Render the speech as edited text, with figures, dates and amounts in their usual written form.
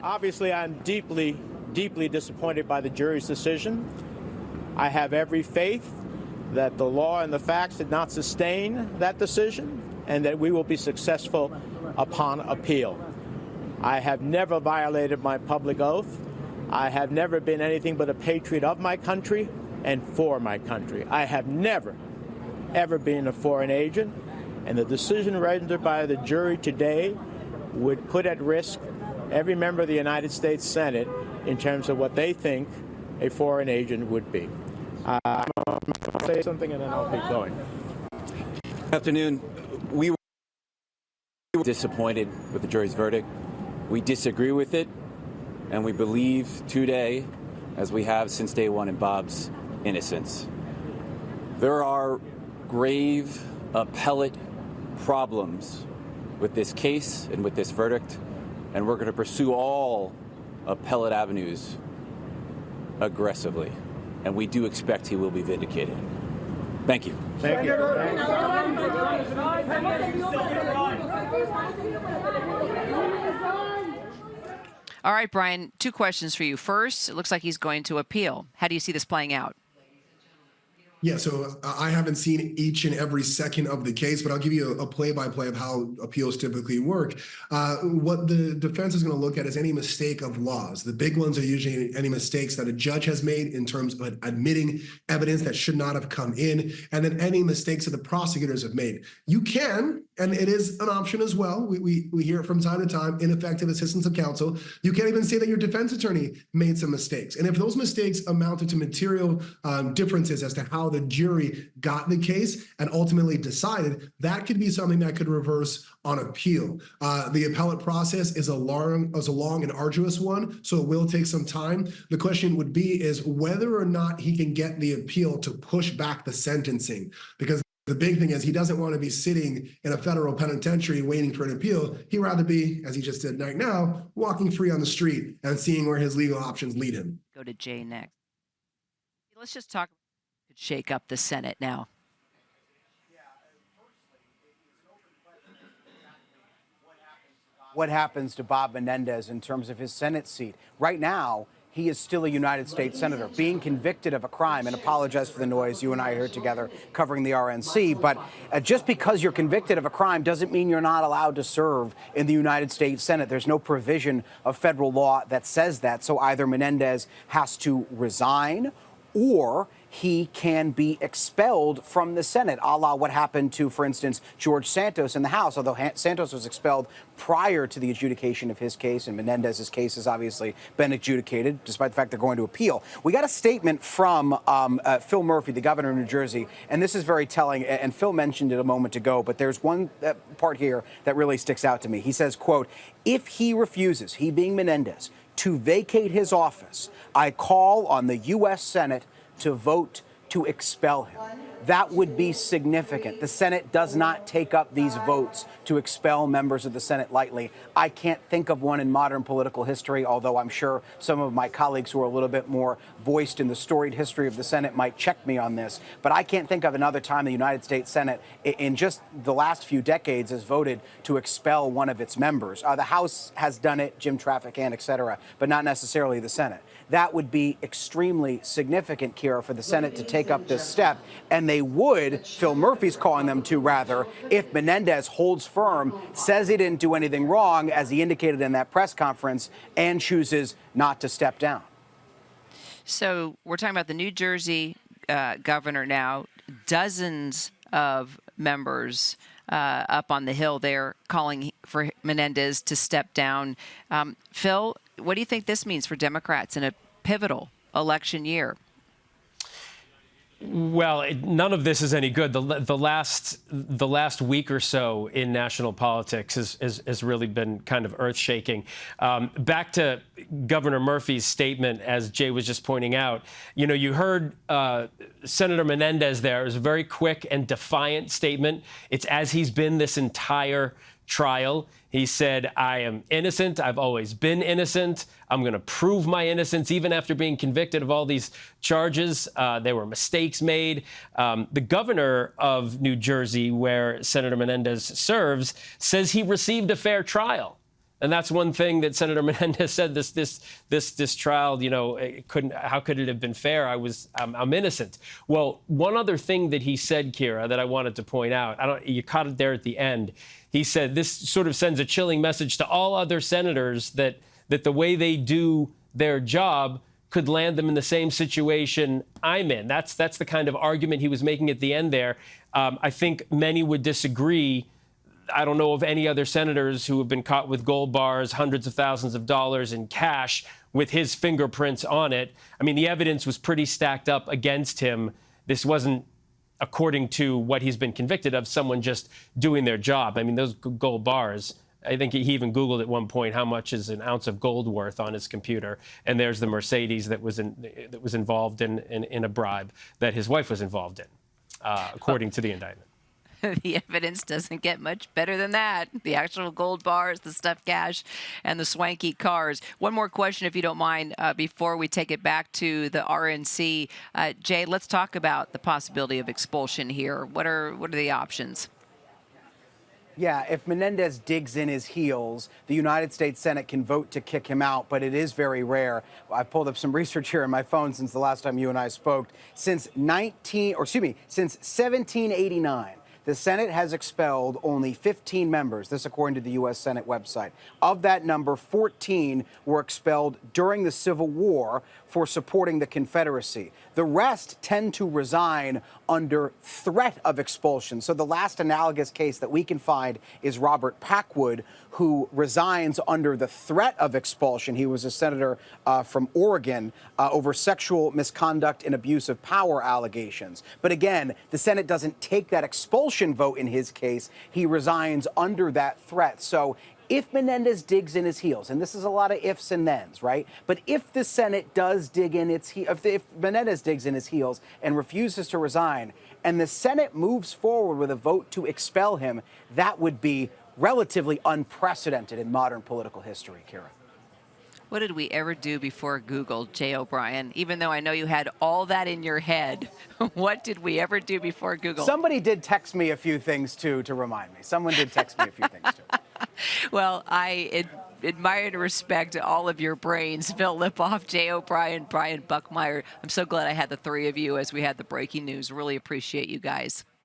Obviously, I'm deeply, deeply disappointed by the jury's decision. I have every faith that the law and the facts did not sustain that decision and that we will be successful upon appeal. I have never violated my public oath. I have never been anything but a patriot of my country and for my country. I have never, ever been a foreign agent, and the decision rendered by the jury today would put at risk every member of the United States Senate in terms of what they think a foreign agent would be. I'll say something and then I'll keep going. Good afternoon. We were disappointed with the jury's verdict. We disagree with it, and we believe today, as we have since day one, in Bob's innocence. There are grave appellate problems with this case and with this verdict, and we're going to pursue all appellate avenues aggressively, and we do expect he will be vindicated. Thank you. Thank you. All right, Brian, two questions for you. First, it looks like he's going to appeal. How do you see this playing out? Yeah, so I haven't seen each and every second of the case, but I'll give you a play-by-play of how appeals typically work. What the defense is going to look at is any mistake of laws. The big ones are usually any mistakes that a judge has made in terms of admitting evidence that should not have come in, and then any mistakes that the prosecutors have made. You can, and it is an option as well, we hear it from time to time, ineffective assistance of counsel. You can't even say that your defense attorney made some mistakes. And if those mistakes amounted to material differences as to how the jury got the case and ultimately decided, that could be something that could reverse on appeal. The appellate process is a long and arduous one, so it will take some time. The question would be is whether or not he can get the appeal to push back the sentencing, because the big thing is he doesn't want to be sitting in a federal penitentiary waiting for an appeal. He'd rather be, as he just did right now, walking free on the street and seeing where his legal options lead him. Go to Jay next. Let's just talk. Could shake up the Senate now. What happens to Bob Menendez in terms of his Senate seat? Right now, he is still a United States Senator, being convicted of a crime, and apologize for the noise. You and I are here together covering the RNC. But just because you're convicted of a crime doesn't mean you're not allowed to serve in the United States Senate. There's no provision of federal law that says that. So either Menendez has to resign or he can be expelled from the Senate, a la what happened to, for instance, George Santos in the House, although Santos was expelled prior to the adjudication of his case, and Menendez's case has obviously been adjudicated, despite the fact they're going to appeal. We got a statement from Phil Murphy, the governor of New Jersey, and this is very telling, and Phil mentioned it a moment ago, but there's one part here that really sticks out to me. He says, quote, "If he refuses, he being Menendez, to vacate his office, I call on the U.S. Senate to vote to expel him." That would be significant. The Senate does not take up these votes to expel members of the Senate lightly. I can't think of one in modern political history, although I'm sure some of my colleagues who are a little bit more voiced in the storied history of the Senate might check me on this. But I can't think of another time the United States Senate in just the last few decades has voted to expel one of its members. The House has done it, Jim Traficant, et cetera, but not necessarily the Senate. That would be extremely significant, Kira, for the Senate to take up this step. And they would, Phil Murphy's calling them to, rather, if Menendez holds firm, says he didn't do anything wrong, as he indicated in that press conference, and chooses not to step down. So we're talking about the New Jersey governor now. Dozens of members up on the Hill there calling for Menendez to step down. Phil, what do you think this means for Democrats in a pivotal election year? Well, none of this is any good. The last week or so in national politics has really been kind of earth-shaking. Back to Governor Murphy's statement, as Jay was just pointing out, you heard Senator Menendez there. It was a very quick and defiant statement. It's as he's been this entire trial. He said, "I am innocent. I've always been innocent. I'm going to prove my innocence even after being convicted of all these charges. There were mistakes made." The governor of New Jersey, where Senator Menendez serves, says he received a fair trial. And that's one thing that Senator Menendez said. This trial, it couldn't. How could it have been fair? I'm innocent. Well, one other thing that he said, Kira, that I wanted to point out. You caught it there at the end. He said this sort of sends a chilling message to all other senators that the way they do their job could land them in the same situation I'm in. That's the kind of argument he was making at the end there. I think many would disagree. I don't know of any other senators who have been caught with gold bars, hundreds of thousands of dollars in cash with his fingerprints on it. I mean, the evidence was pretty stacked up against him. This wasn't, according to what he's been convicted of, someone just doing their job. I mean, those gold bars, I think he even Googled at one point how much is an ounce of gold worth on his computer. And there's the Mercedes that was involved in a bribe that his wife was involved in, according to the indictment. The evidence doesn't get much better than that. The actual gold bars, the stuffed cash, and the swanky cars. One more question, if you don't mind, before we take it back to the RNC. Jay, let's talk about the possibility of expulsion here. What are the options? Yeah, if Menendez digs in his heels, the United States Senate can vote to kick him out, but it is very rare. I've pulled up some research here on my phone since the last time you and I spoke. Since 1789, the Senate has expelled only 15 members, this according to the U.S. Senate website. Of that number, 14 were expelled during the Civil War for supporting the Confederacy. The rest tend to resign under threat of expulsion. So the last analogous case that we can find is Robert Packwood, who resigns under the threat of expulsion. He was a senator from Oregon over sexual misconduct and abuse of power allegations. But again, the Senate doesn't take that expulsion vote in his case. He resigns under that threat. So if Menendez digs in his heels, and this is a lot of ifs and thens, right? But if the Senate does dig in its heels, if Menendez digs in his heels and refuses to resign, and the Senate moves forward with a vote to expel him, that would be relatively unprecedented in modern political history, Kira. What did we ever do before Google, Jay O'Brien? Even though I know you had all that in your head, what did we ever do before Google? Somebody did text me a few things, too, to remind me. Someone did text me a few things, too. Well, I admire and respect all of your brains. Phil Lipoff, Jay O'Brien, Brian Buckmeyer. I'm so glad I had the three of you as we had the breaking news. Really appreciate you guys.